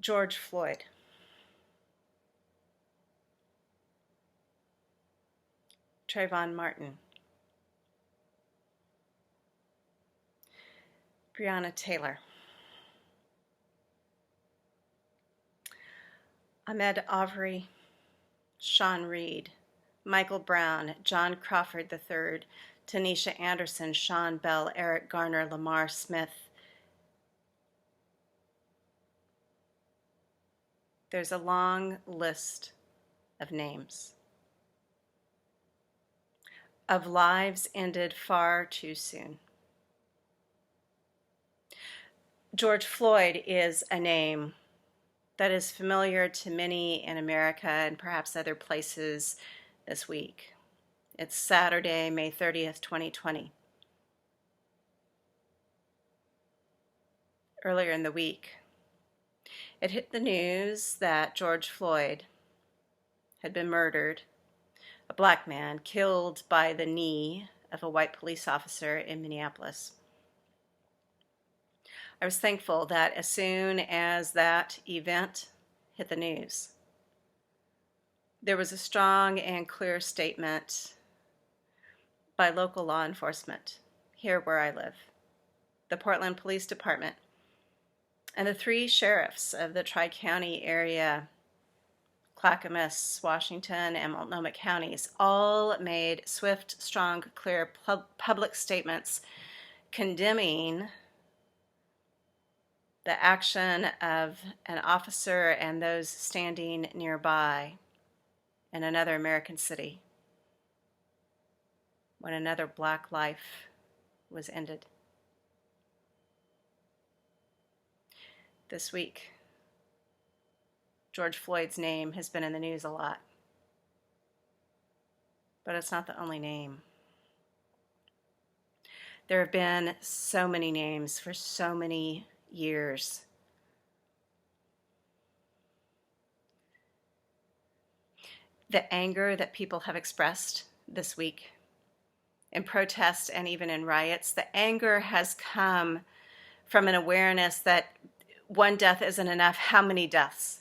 George Floyd, Trayvon Martin, Breonna Taylor, Ahmaud Arbery, Sean Reed, Michael Brown, John Crawford III, Tanisha Anderson, Sean Bell, Eric Garner, Lamar Smith. There's a long list of names, of lives ended far too soon. George Floyd is a name that is familiar to many in America and perhaps other places this week. It's Saturday, May 30th, 2020. Earlier in the week, it hit the news that George Floyd had been murdered, a black man killed by the knee of a white police officer in Minneapolis. I was thankful that as soon as that event hit the news, there was a strong and clear statement by local law enforcement here where I live, the Portland Police Department, and the 3 sheriffs of the Tri-County area, Clackamas, Washington, and Multnomah counties, all made swift, strong, clear public statements condemning the action of an officer and those standing nearby in another American city when another black life was ended. This week, George Floyd's name has been in the news a lot, but it's not the only name. There have been so many names for so many years. The anger that people have expressed this week in protests and even in riots, the anger has come from an awareness that one death isn't enough. How many deaths?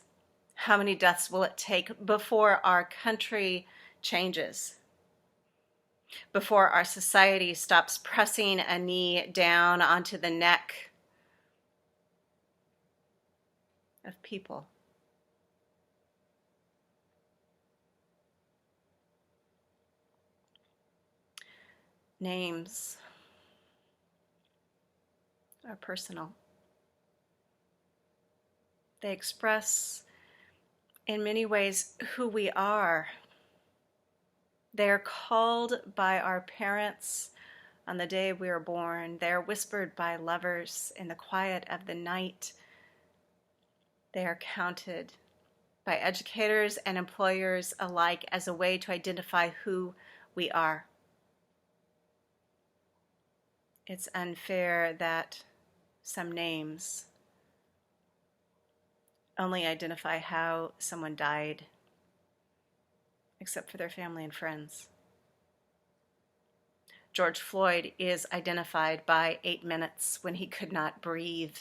How many deaths will it take before our country changes? Before our society stops pressing a knee down onto the neck of people? Names are personal. They express in many ways who we are. They are called by our parents on the day we were born. They are whispered by lovers in the quiet of the night. They are counted by educators and employers alike as a way to identify who we are. It's unfair that some names only identify how someone died, except for their family and friends. George Floyd is identified by 8 minutes when he could not breathe.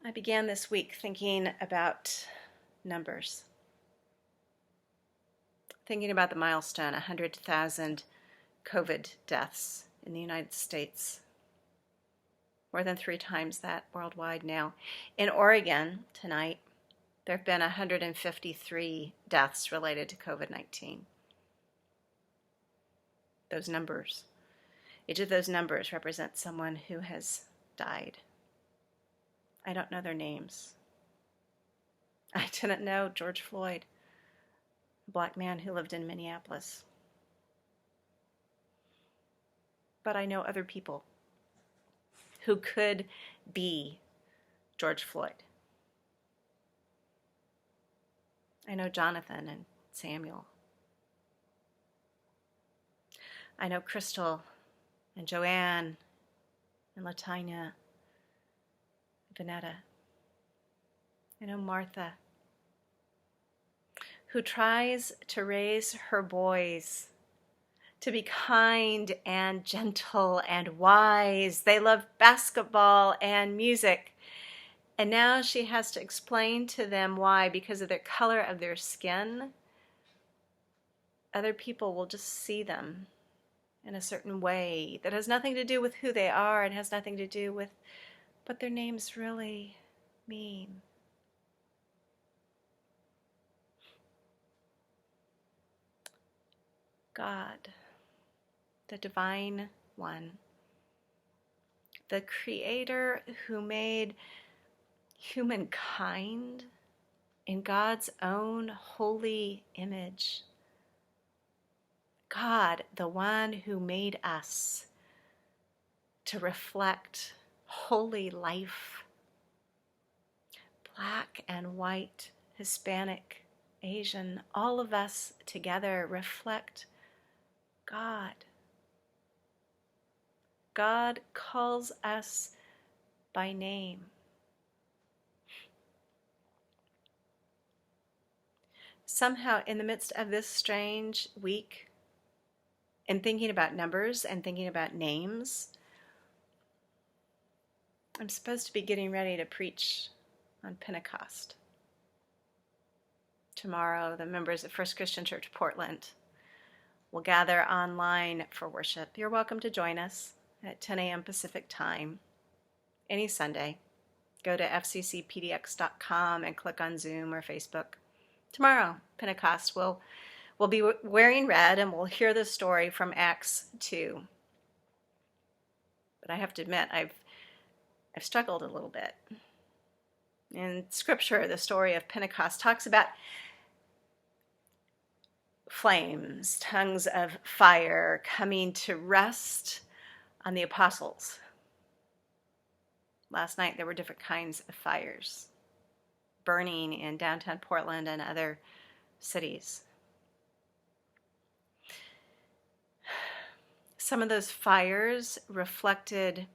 I began this week thinking about numbers, thinking about the milestone, 100,000 COVID deaths in the United States, more than 3 times that worldwide now. In Oregon tonight, there have been 153 deaths related to COVID-19. Those numbers, each of those numbers represents someone who has died. I don't know their names. I didn't know George Floyd, a black man who lived in Minneapolis. But I know other people who could be George Floyd. I know Jonathan and Samuel. I know Crystal and Joanne and Latanya, Vanetta. I know Martha, who tries to raise her boys to be kind and gentle and wise. They love basketball and music. And now she has to explain to them why, because of the color of their skin, other people will just see them in a certain way that has nothing to do with who they are and has nothing to do with what their names really mean. God, the Divine One, the Creator who made humankind in God's own holy image. God, the one who made us to reflect holy life, black and white, Hispanic, Asian, all of us together reflect God. God calls us by name. Somehow, in the midst of this strange week, and thinking about numbers and thinking about names, I'm supposed to be getting ready to preach on Pentecost. Tomorrow, the members of First Christian Church Portland will gather online for worship. You're welcome to join us at 10 a.m. Pacific time, any Sunday. Go to fccpdx.com and click on Zoom or Facebook. Tomorrow, Pentecost, we'll be wearing red and we'll hear the story from Acts 2. But I have to admit, I've struggled a little bit. In Scripture, the story of Pentecost talks about flames, tongues of fire coming to rest on the apostles. Last night there were different kinds of fires burning in downtown Portland and other cities. Some of those fires reflected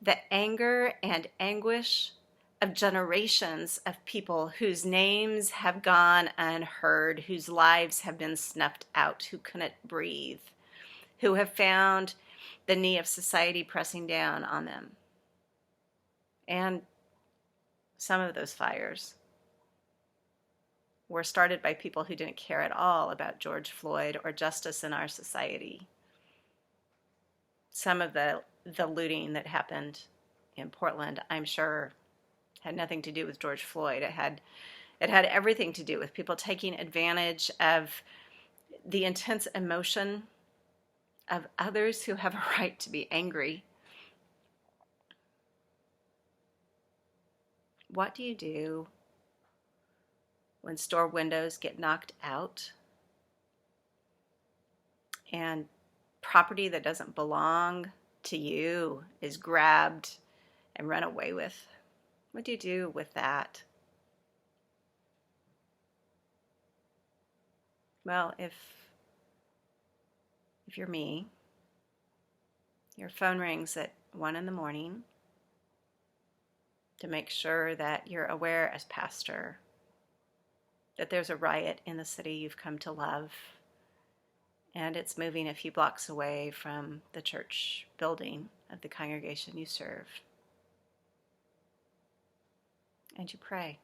the anger and anguish of generations of people whose names have gone unheard, whose lives have been snuffed out, who couldn't breathe, who have found the knee of society pressing down on them. And some of those fires were started by people who didn't care at all about George Floyd or justice in our society. Some of the looting that happened in Portland, I'm sure, had nothing to do with George Floyd. It had everything to do with people taking advantage of the intense emotion of others who have a right to be angry. What do you do when store windows get knocked out and property that doesn't belong to you is grabbed and run away with? What do you do with that? Well, if you're me, your phone rings at 1 a.m. to make sure that you're aware as pastor that there's a riot in the city you've come to love, and it's moving a few blocks away from the church building of the congregation you serve. And you pray.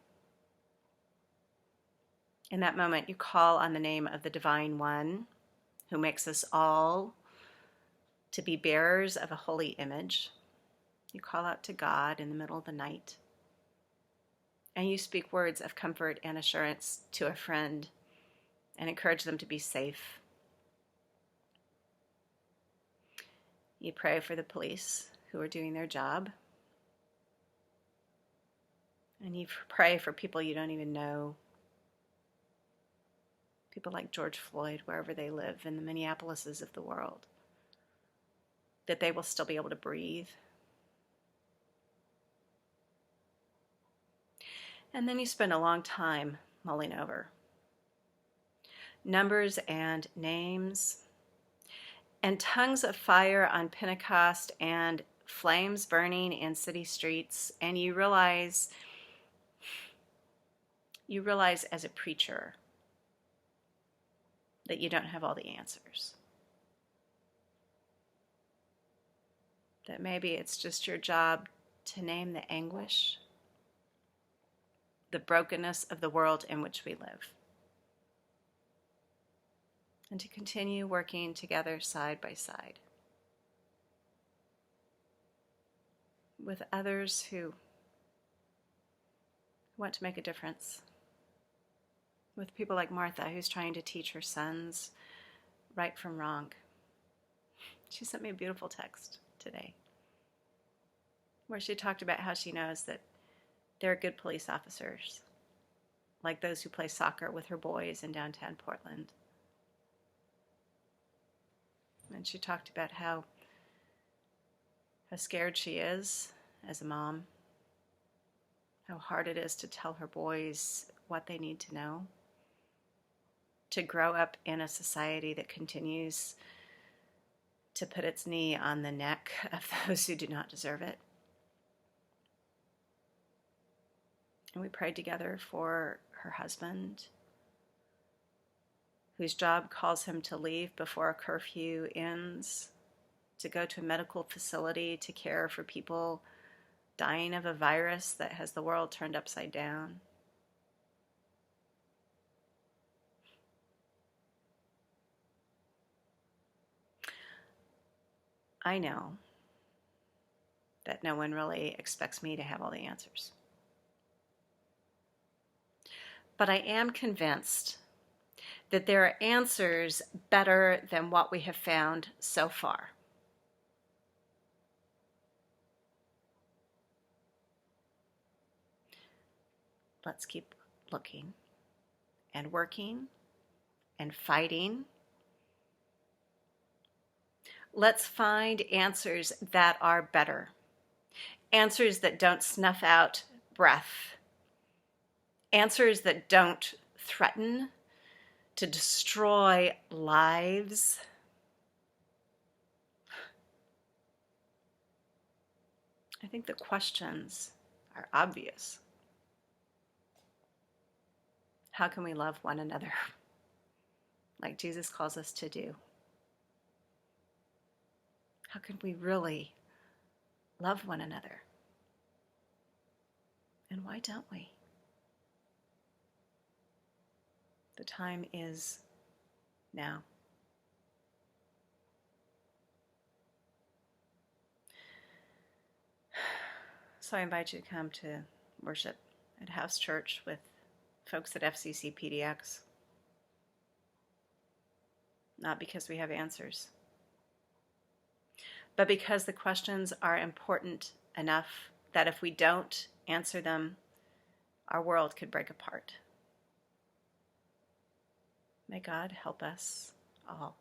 In that moment, you call on the name of the Divine One who makes us all to be bearers of a holy image. You call out to God in the middle of the night. And you speak words of comfort and assurance to a friend and encourage them to be safe. You pray for the police who are doing their job. And you pray for people you don't even know. People like George Floyd, wherever they live, in the Minneapolises of the world, that they will still be able to breathe. And then you spend a long time mulling over numbers and names and tongues of fire on Pentecost and flames burning in city streets, and you realize as a preacher that you don't have all the answers. that maybe it's just your job to name the anguish, the brokenness of the world in which we live, and to continue working together side by side with others who want to make a difference, with people like Martha, who's trying to teach her sons right from wrong. She sent me a beautiful text today where she talked about how she knows that there are good police officers, like those who play soccer with her boys in downtown Portland. And she talked about how scared she is as a mom, how hard it is to tell her boys what they need to know, to grow up in a society that continues to put its knee on the neck of those who do not deserve it. And we prayed together for her husband, whose job calls him to leave before a curfew ends, to go to a medical facility to care for people dying of a virus that has the world turned upside down. I know that no one really expects me to have all the answers. But I am convinced that there are answers better than what we have found so far. Let's keep looking and working and fighting. Let's find answers that are better. Answers that don't snuff out breath. Answers that don't threaten to destroy lives. I think the questions are obvious. How can we love one another like Jesus calls us to do? How can we really love one another? And why don't we? The time is now. So I invite you to come to worship at House Church with folks at FCC PDX. Not because we have answers, but because the questions are important enough that if we don't answer them, our world could break apart. May God help us all.